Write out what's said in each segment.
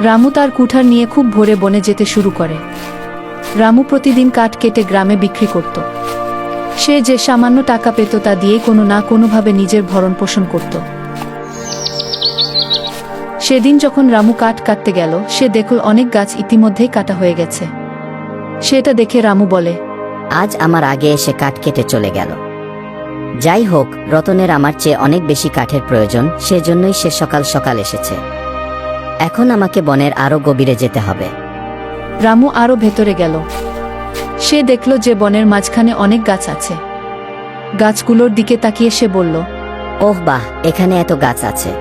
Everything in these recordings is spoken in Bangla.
রামু তার কুঠার নিয়ে খুব ভোরে বনে যেতে শুরু করে। রামু প্রতিদিন কাঠ কেটে গ্রামে বিক্রি করত। সে যে সামান্য টাকা পেত তা দিয়ে কোনো না কোনোভাবে নিজের ভরণ পোষণ করত। সেদিন যখন রামু কাঠ কাটতে গেল, সে দেখল অনেক গাছ ইতিমধ্যেই কাটা হয়ে গেছে। সেটা দেখে রামু বলে, আজ আমার আগে এসে কাঠ কেটে চলে গেল। যাই হোক, রতনের আমার চেয়ে অনেক বেশি কাঠের প্রয়োজন, সেজন্যই সে সকাল সকাল এসেছে। এখন আমাকে বনের আরো গভীরে যেতে হবে। রামু আরো ভেতরে গেল। সে দেখল যে বনের মাঝখানে অনেক গাছ আছে। গাছগুলোর দিকে তাকিয়ে সে বলল, ওহ বাহ, এখানে এত গাছ আছে।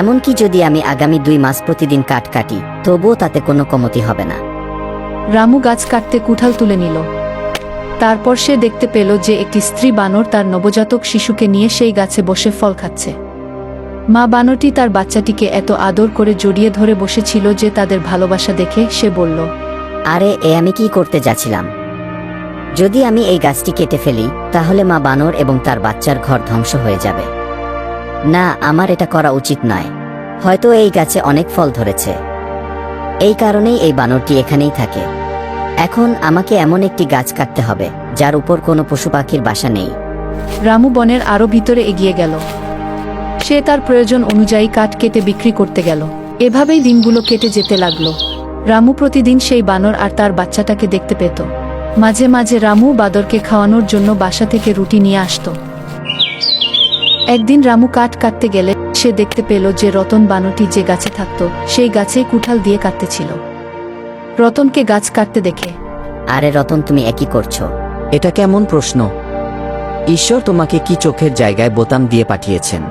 এমনকি যদি আমি আগামী 2 মাস প্রতিদিন কাঠ কাটি, তবুও তাতে কোনো কমতি হবে না। রামু গাছ কাটতে কুঠাল তুলে নিল। তারপর সে দেখতে পেল যে একটি স্ত্রী বানর তার নবজাতক শিশুকে নিয়ে সেই গাছে বসে ফল খাচ্ছে। মা বানরটি তার বাচ্চাটিকে এত আদর করে জড়িয়ে ধরে বসেছিল যে তাদের ভালোবাসা দেখে সে বলল, আরে আমি কি করতে যাচ্ছিলাম? যদি আমি এই গাছটি কেটে ফেলি, তাহলে মা বানর এবং তার বাচ্চার ঘর ধ্বংস হয়ে যাবে। না, আমার এটা করা উচিত নয়। হয়তো এই গাছে অনেক ফল ধরেছে, এই কারণেই এই বানরটি এখানেই থাকে। এখন আমাকে এমন একটি গাছ কাটতে হবে যার উপর কোনো পশু পাখির বাসা নেই। রামু বনের আরো ভিতরে এগিয়ে গেল। সে তার প্রয়োজন অনুযায়ী কাঠ কেটে বিক্রি করতে গেল। এভাবেই দিনগুলো কেটে যেতে লাগলো। রামু প্রতিদিন সেই বানর আর তার বাচ্চাটাকে দেখতে পেত। মাঝে মাঝে রামু বাদরকে খাওয়ানোর জন্য বাসা থেকে রুটি নিয়ে আসত। একদিন রামু কাঠ কাটতে গেলে সে দেখতে পেল যে রতন বানরটি যে গাছে থাকত সেই গাছেই কুঠাল দিয়ে কাটতেছিল। রতনকে গাছ কাটতে দেখে, আরে রতন, তুমি একই করছো? এটা কেমন প্রশ্ন? ঈশ্বর তোমাকে কি চোখের জায়গায় বোতাম দিয়ে পাঠিয়েছেন?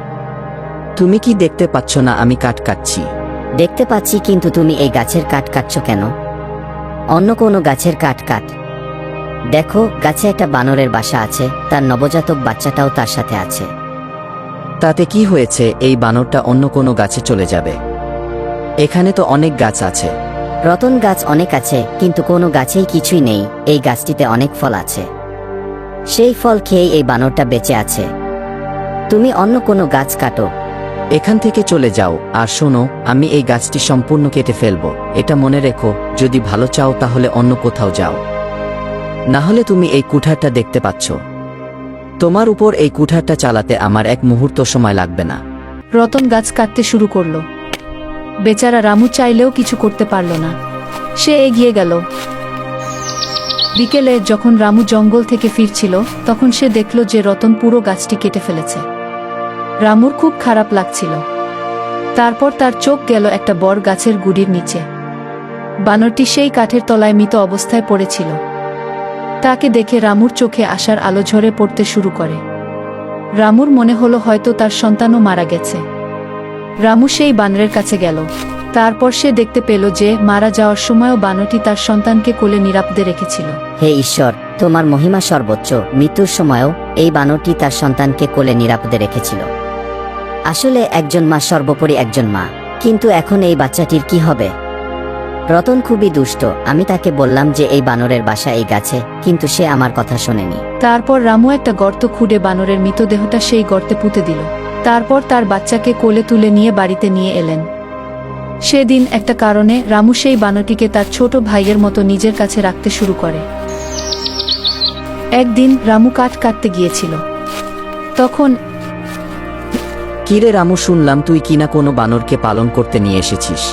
তুমি কি দেখতে পাচ্ছ না আমি কাঠ কাটছি? দেখতে পাচ্ছি, কিন্তু তুমি এই গাছের কাঠ কাটছো কেন? অন্য কোনো গাছের কাঠ কাট। দেখো, গাছে একটা বানরের বাসা আছে, তার নবজাতক বাচ্চাটাও তার সাথে আছে। তাতে কি হয়েছে? এই বানরটা অন্য কোনো গাছে চলে যাবে। এখানে তো অনেক গাছ আছে। রতন, গাছ অনেক আছে, কিন্তু কোনো গাছেই কিছুই নেই। এই গাছটিতে অনেক ফল আছে। সেই ফল খেয়েই এই বানরটা বেঁচে আছে। তুমি অন্য কোনো গাছ কাটো। এখান থেকে চলে যাও, আর শোনো, আমি এই গাছটি সম্পূর্ণ কেটে ফেলবো। এটা মনে রেখো, যদি ভালো চাও তাহলে অন্য কোথাও যাও। না হলে তুমি এই কুঠারটা দেখতে পাচ্ছ, তোমার উপর এই কুঠারটা চালাতে আমার 1 মুহূর্ত সময় লাগবে না। রতন গাছ কাটতে শুরু করলো। বেচারা রামু চাইলেও কিছু করতে পারল না। সে এগিয়ে গেল। বিকেলে যখন রামু জঙ্গল থেকে ফিরছিল, তখন সে দেখল যে রতন পুরো গাছটি কেটে ফেলেছে। রামুর খুব খারাপ লাগছিল। তারপর তার চোখ গেল একটা বড় গাছের গুড়ির নিচে। বানরটি সেই কাঠের তলায় মৃত অবস্থায় পড়েছিল। তাকে দেখে রামুর চোখে আশার আলো ঝরে পড়তে শুরু করে। রামুর মনে হলো হয়তো তার সন্তানও মারা গেছে। রামু সেই বানরের কাছে গেল। তারপর সে দেখতে পেল যে মারা যাওয়ার সময়ও বানরটি তার সন্তানকে কোলে নিরাপদে রেখেছিল। হে ঈশ্বর, তোমার মহিমা সর্বোচ্চ। মৃত্যুর সময়ও এই বানরটি তার সন্তানকে কোলে নিরাপদে রেখেছিল। আসলে একজন মা সর্বোপরি একজন মা। কিন্তু এখন এই বাচ্চাটির কি হবে? রতন খুবই দুষ্ট। আমি তাকে বললাম যে এই বানরের বাসা এই গাছে, কিন্তু সে আমার কথা শোনেনি। তারপর রামু একটা গর্ত খুঁড়ে বানরের মৃতদেহটা সেই গর্তে পুঁতে দিল। তারপর তার বাচ্চাকে কোলে তুলে নিয়ে বাড়িতে নিয়ে এলেন। সেদিন একটা কারণে রামু সেই বানরটিকে তার ছোট ভাইয়ের মতো নিজের কাছে রাখতে শুরু করে। একদিন রামু কাঠ কাটতে গিয়েছিল। তখন, কিরে রামু, শুনলাম তুই কিনা কোনো বানরকে পালন করতে নিয়ে এসেছিস।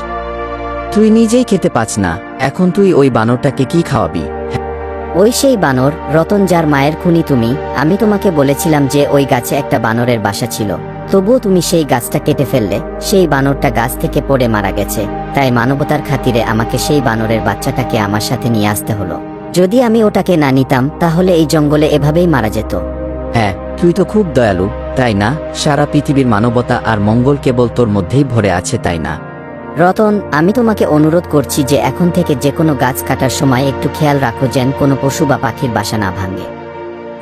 তুই নিজেই খেতে পাচ না, এখন তুই ওই বানরটাকে কি খাওয়াবি? ওই সেই বানর, রতন, যার মায়ের খুনি তুমি। আমি তোমাকে বলেছিলাম যে ওই গাছে একটা বানরের বাসা ছিল, তবুও তুমি সেই গাছটা কেটে ফেললে। সেই বানরটা গাছ থেকে পড়ে মারা গেছে, তাই মানবতার খাতিরে আমাকে সেই বানরের বাচ্চাটাকে আমার সাথে নিয়ে আসতে হলো। যদি আমি ওটাকে না নিতাম, তাহলে এই জঙ্গলে এভাবেই মারা যেত। হ্যাঁ, তুই তো খুব দয়ালু, তাই না? সারা পৃথিবীর মানবতা আর মঙ্গল কেবল তোর মধ্যেই ভরে আছে, তাই না? রতন, আমি তোমাকে অনুরোধ করছি যে এখন থেকে যে কোনো গাছ কাটার সময় একটু খেয়াল রাখো যেন কোনো পশু বা পাখির বাসা না ভাঙে।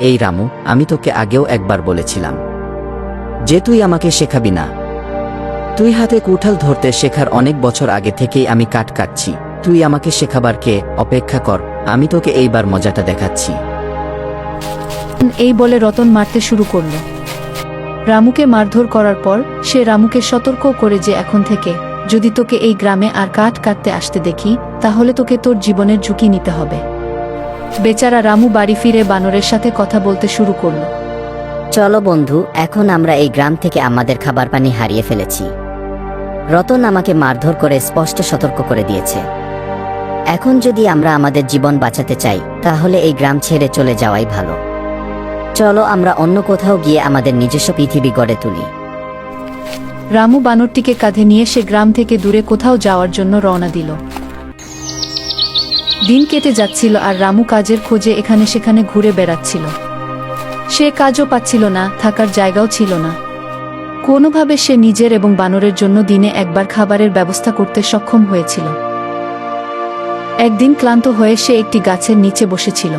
এই রামু, আমি তোকে আগেও একবার বলেছিলাম যে তুই আমাকে শেখাবি না। তুই হাতে কুঠাল ধরতে শেখার অনেক বছর আগে থেকেই আমি কাঠ কাটছি। তুই আমাকে শেখাবার কে? অপেক্ষা কর, আমি তোকে এইবার মজাটা দেখাচ্ছি। এই বলে রতন মারতে শুরু করল। রামুকে মারধর করার পর সে রামুকে সতর্ক করে যে এখন থেকে যদি তোকে এই গ্রামে আর কাঠ কাটতে আসতে দেখি তাহলে তোকে তোর জীবনের ঝুঁকি নিতে হবে। বেচারা রামু বাড়ি ফিরে বানরের সাথে কথা বলতে শুরু করল। চলো বন্ধু, এখন আমরা এই গ্রাম থেকে আমাদের খাবার পানি হারিয়ে ফেলেছি। রতন আমাকে মারধর করে স্পষ্ট সতর্ক করে দিয়েছে। এখন যদি আমরা আমাদের জীবন বাঁচাতে চাই তাহলে এই গ্রাম ছেড়ে চলে যাওয়াই ভালো। চলো আমরা অন্য কোথাও গিয়ে আমাদের নিজস্ব পৃথিবী গড়ে তুলি। রামু বানরটিকে কাঁধে নিয়ে সে গ্রাম থেকে দূরে কোথাও যাওয়ার জন্য রওনা দিল। দিন কেটে যাচ্ছিল আর রামু কাজের খোঁজে এখানে সেখানে ঘুরে বেড়াচ্ছিল। সে কাজও পাচ্ছিল না, থাকার জায়গাও ছিল না। কোনোভাবে সে নিজের এবং বানরের জন্য দিনে একবার খাবারের ব্যবস্থা করতে সক্ষম হয়েছিল। একদিন ক্লান্ত হয়ে সে একটি গাছের নিচে বসেছিল।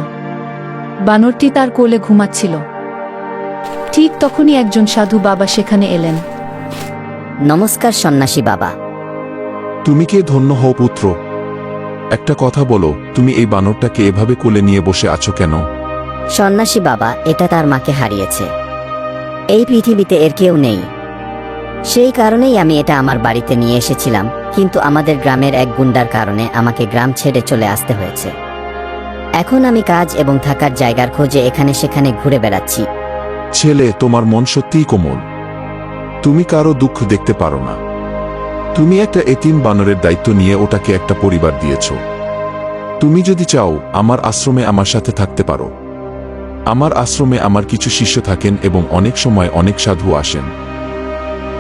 বানরটি তার কোলে ঘুমাচ্ছিল। ঠিক তখনই একজন সাধু বাবা সেখানে এলেন। নমস্কার সন্ন্যাসী বাবা। তুমি কে? ধন্য হও পুত্র। একটা কথা বলো, তুমি এই বানরটাকে এভাবে কোলে নিয়ে বসে আছো কেন? সন্ন্যাসী বাবা, এটা তার মাকে হারিয়েছে। এই পৃথিবীতে এর কেউ নেই। সেই কারণেই আমি এটা আমার বাড়িতে নিয়ে এসেছিলাম, কিন্তু আমাদের গ্রামের এক গুন্ডার কারণে আমাকে গ্রাম ছেড়ে চলে আসতে হয়েছে। এখন আমি কাজ এবং থাকার জায়গার খোঁজে এখানে সেখানে ঘুরে বেড়াচ্ছি। ছেলে, তোমার মন সত্যিই কোমল। তুমি কারো দুঃখ দেখতে পারো না। তুমি একটা এতিম বানরের দায়িত্ব নিয়ে ওটাকে একটা পরিবার দিয়েছ। তুমি যদি চাও আমার আশ্রমে আমার সাথে থাকতে পারো। আমার আশ্রমে আমার কিছু শিষ্য থাকেন এবং অনেক সময় অনেক সাধু আসেন।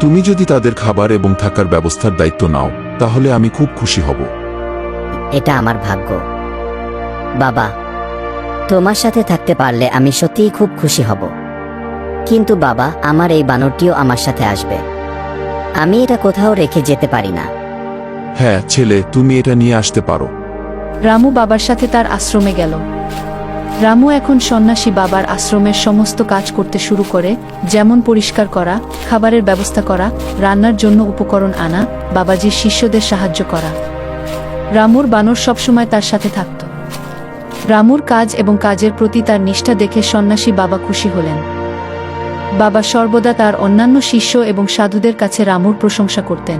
তুমি যদি তাদের খাবার এবং থাকার ব্যবস্থার দায়িত্ব নাও তাহলে আমি খুব খুশি হব। এটা আমার ভাগ্য বাবা। তোমার সাথে থাকতে পারলে আমি সত্যিই খুব খুশি হব। কিন্তু বাবা, আমার এই বানরটিও আমার সাথে আসবে। আমি এটা কোথাও রেখে যেতে পারি না। হ্যাঁ ছেলে, তুমি এটা নিয়ে আসতে পারো। রামু বাবার সাথে তার আশ্রমে গেল। রামু এখন সন্ন্যাসী বাবার আশ্রমের সমস্ত কাজ করতে শুরু করে, যেমন পরিষ্কার করা, খাবারের ব্যবস্থা করা, রান্নার জন্য উপকরণ আনা, বাবাজির শিষ্যদের সাহায্য করা। রামুর বানর সবসময় তার সাথে থাকত। রামুর কাজ এবং কাজের প্রতি তার নিষ্ঠা দেখে সন্ন্যাসী বাবা খুশি হলেন। বাবা সর্বদা তার অন্যান্য শিষ্য এবং সাধুদের কাছে রামুর প্রশংসা করতেন।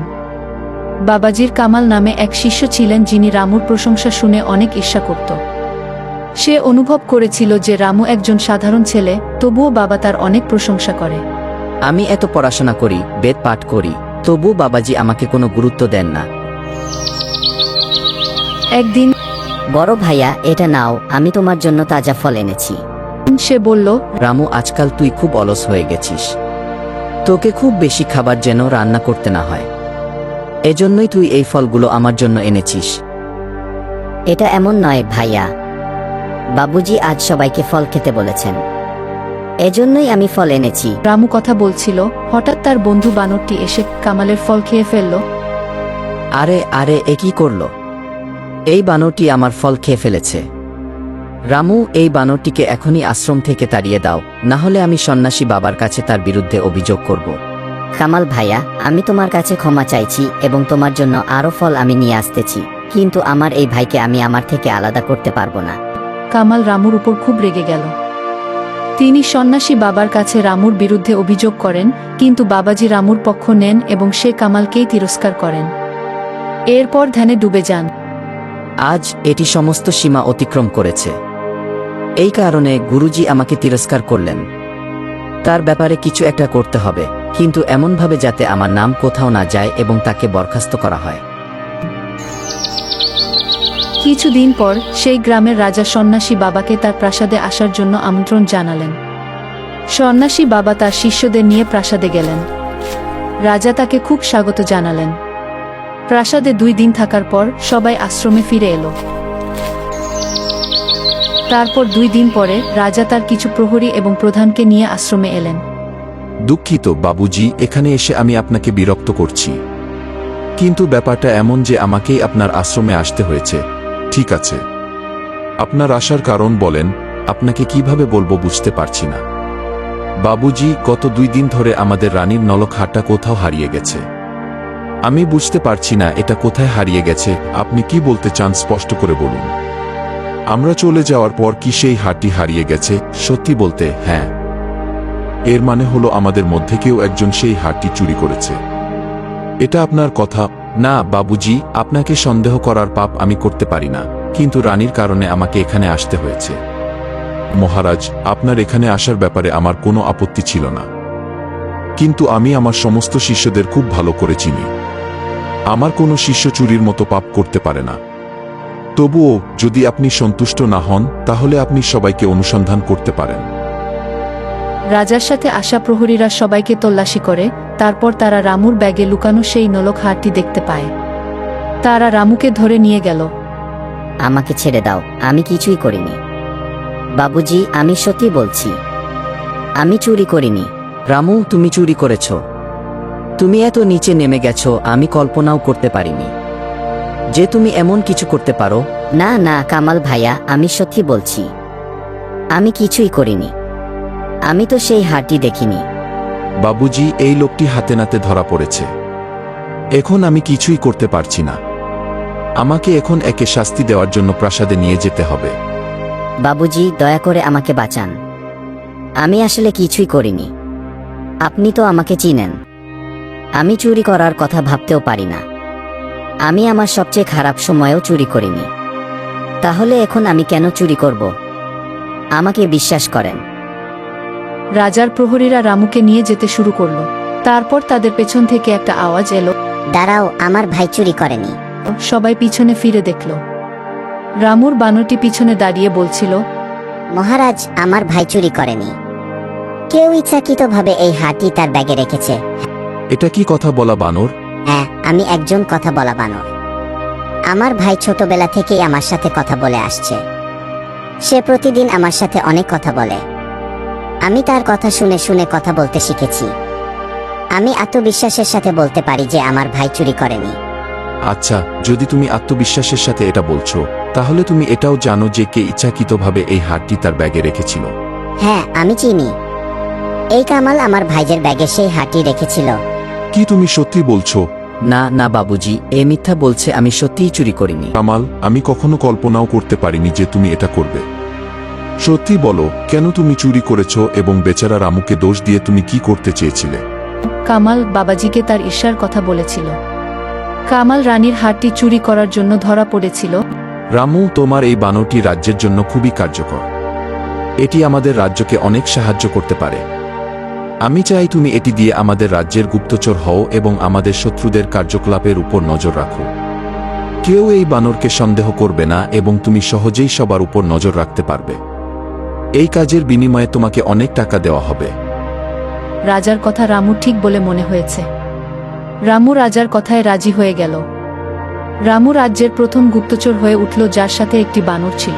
বাবাজির কামাল নামে এক শিষ্য ছিলেন যিনি রামুর প্রশংসা শুনে অনেক ঈর্ষা করত। সে অনুভব করেছিল যে রামু একজন সাধারণ ছেলে, তবুও বাবা তার অনেক প্রশংসা করে। আমি এত পড়াশোনা করি, বেদ পাঠ করি, তবু বাবাজি আমাকে কোনো গুরুত্ব দেন না। একদিন বড় ভাইয়া, এটা নাও, আমি তোমার জন্য তাজা ফল এনেছি। সে বলল, রামু, আজকাল তুই খুব অলস হয়ে গেছিস। তোকে খুব বেশি খাবার যেন রান্না করতে না হয়। এজন্যই তুই এই ফলগুলো আমার জন্য এনেছিস। এটা এমন নয় ভাইয়া, বাবুজি আজ সবাইকে ফল খেতে বলেছেন, এজন্যই আমি ফল এনেছি। রামু কথা বলছিল, হঠাৎ তার বন্ধু বানরটি এসে কামালের ফল খেয়ে ফেলল। আরে আরে, এ কি করলো? এই বানরটি আমার ফল খেয়ে ফেলেছে। রামু, এই বানরটিকে এখনই আশ্রম থেকে তাড়িয়ে দাও, না হলে আমি সন্ন্যাসী বাবার কাছে তার বিরুদ্ধে অভিযোগ করব। কামাল ভাইয়া, আমি তোমার কাছে ক্ষমা চাইছি এবং তোমার জন্য আরো ফল আমি নিয়ে আসতেছি, কিন্তু আমার এই ভাইকে আমি আমার থেকে আলাদা করতে পারবো না। কামাল রামুর উপর খুব রেগে গেল। তিনি সন্ন্যাসী বাবার কাছে রামুর বিরুদ্ধে অভিযোগ করেন, কিন্তু বাবাজি রামুর পক্ষ নেন এবং সে কামালকেই তিরস্কার করেন। এরপর ধ্যানে ডুবে যান। আজ এটি সমস্ত সীমা অতিক্রম করেছে। এই কারণে গুরুজি আমাকে তিরস্কার করলেন। তার ব্যাপারে কিছু একটা করতে হবে, কিন্তু এমনভাবে যাতে আমার নাম কোথাও না যায় এবং তাকে বরখাস্ত করা হয়। কিছুদিন পর সেই গ্রামের রাজা সন্ন্যাসী বাবাকে তার প্রাসাদে আসার জন্য আমন্ত্রণ জানালেন। সন্ন্যাসী বাবা তার শিষ্যদের নিয়ে প্রাসাদে গেলেন। রাজা তাকে খুব স্বাগত জানালেন। প্রাসাদে 2 দিন থাকার পর সবাই আশ্রমে ফিরে এলো। তারপর 2 দিন পরে রাজা তার কিছু প্রহরী এবং প্রধানকে নিয়ে আশ্রমে এলেন। দুঃখিত বাবুজি, এখানে এসে আমি আপনাকে বিরক্ত করছি, কিন্তু ব্যাপারটা এমন যে আমাকেই আপনার আশ্রমে আসতে হয়েছে। ঠিক আছে, আপনার আসার কারণ বলেন। আপনাকে কিভাবে বলবো বুঝতে পারছি না। বাবুজি, গত 2 দিন ধরে আমাদের রানীর নলখাটটা কোথাও হারিয়ে গেছে। আমি বুঝতে পারছি না এটা কোথায় হারিয়ে গেছে। আপনি কি বলতে চান স্পষ্ট করে বলুন। আমরা চলে যাওয়ার পর কি সেই হাটটি হারিয়ে গেছে? সত্যি বলতে হ্যাঁ। এর মানে হলো আমাদের মধ্যে কেউ একজন সেই হাটটি চুরি করেছে। এটা আপনার কথা? না বাবুজি, আপনাকে সন্দেহ করার পাপ আমি করতে পারি না, কিন্তু রানীর কারণে আমাকে এখানে আসতে হয়েছে। মহারাজ, আপনার এখানে আসার ব্যাপারে আমার কোনো আপত্তি ছিল না, কিন্তু আমি আমার সমস্ত শিষ্যদের খুব ভালো করে চিনি। আমার কোনো শিষ্য চুরির মতো পাপ করতে পারে না। তবুও যদি আপনি সন্তুষ্ট না হন তাহলে আপনি সবাইকে অনুসন্ধান করতে পারেন। রাজার সাথে আসা প্রহরীরা সবাইকে তল্লাশি করে, তারপর তারা রামুর ব্যাগে লুকানো সেই নলক হারটি দেখতে পায়। তারা রামুকে ধরে নিয়ে গেল। আমাকে ছেড়ে দাও, আমি কিছুই করিনি। বাবুজি, আমি সত্যি বলছি, আমি চুরি করিনি। রামু, তুমি চুরি করেছ। তুমি এত নিচে নেমে গেছো আমি কল্পনাও করতে পারিনি যে তুমি এমন কিছু করতে পারো। না না কামাল ভাইয়া, আমি সত্যি বলছি, আমি কিছুই করিনি। আমি তো সেই হারটি দেখিনি। বাবুজি, এই লোকটি হাতে নাতে ধরা পড়েছে। এখন আমি কিছুই করতে পারছি না। আমাকে এখন একে শাস্তি দেওয়ার জন্য প্রাসাদে নিয়ে যেতে হবে। বাবুজি, দয়া করে আমাকে বাঁচান। আমি আসলে কিছুই করিনি। আপনি তো আমাকে চিনেন। আমি চুরি করার কথা ভাবতেও পারি না। আমি আমার সবচেয়ে খারাপ সময়েও চুরি করিনি। তাহলে এখন আমি কেন চুরি করব? আমাকে বিশ্বাস করেন। রাজার প্রহরীরা রামুকে নিয়ে যেতে শুরু করল। তারপর তাদের পেছন থেকে একটা আওয়াজ এলো, দাঁড়াও, আমার ভাই চুরি করেনি। সবাই পিছনে ফিরে দেখল। রামুর বানরটি পিছনে দাঁড়িয়ে বলছিল, মহারাজ, আমার ভাই চুরি করেনি। কেউ ইচ্ছাকৃতভাবে এই হারটি তার ব্যাগে রেখেছে। এটা কি কথা বলা বানর? হ্যাঁ, আমি একজন কথা বলা বানর। আমার ভাই ছোটবেলা থেকেই আমার সাথে কথা বলে আসছে। সে প্রতিদিন আমার সাথে অনেক কথা বলে। আমি তার কথা শুনে শুনে কথা বলতে শিখেছি। আমি আত্মবিশ্বাসের সাথে বলতে পারি যে আমার ভাই চুরি করেনি। আচ্ছা, যদি তুমি আত্মবিশ্বাসের সাথে এটা বলছো, তাহলে তুমি এটাও জানো যে কে ইচ্ছাকৃতভাবে এই হারটি তার ব্যাগে রেখেছিল। হ্যাঁ, আমি চিনি। এই কামাল আমার ভাইজের ব্যাগে সেই হারটি রেখেছিল। কি তুমি সত্যি বলছো? না না বাবুজি, এ মিথ্যা বলছে, আমি সত্যিই চুরি করিনি। কামাল, আমি কখনো কল্পনাও করতে পারিনি যে তুমি এটা করবে। সত্যি বলো, কেন তুমি চুরি করেছো এবং বেচারা রামুকে দোষ দিয়ে তুমি কি করতে চেয়েছিলে? কামাল বাবাজিকে তার ঈর্ষার কথা বলেছিল। কামাল রানীর হারটি চুরি করার জন্য ধরা পড়েছিল। রামু, তোমার এই বানরটি রাজ্যের জন্য খুবই কার্যকর। এটি আমাদের রাজ্যকে অনেক সাহায্য করতে পারে। আমি চাই তুমি এটি দিয়ে আমাদের রাজ্যের গুপ্তচর হও এবং আমাদের শত্রুদের কার্যকলাপের উপর নজর রাখো। কেউ এই বানরকে সন্দেহ করবে না এবং তুমি সহজেই সবার উপর নজর রাখতে পারবে। এই কাজের বিনিময়ে তোমাকে অনেক টাকা দেওয়া হবে। রাজার কথা রামু ঠিক বলে মনে হয়েছে। রামু রাজার কথায় রাজি হয়ে গেল। রামু রাজ্যের প্রথম গুপ্তচর হয়ে উঠল, যার সাথে একটি বানর ছিল।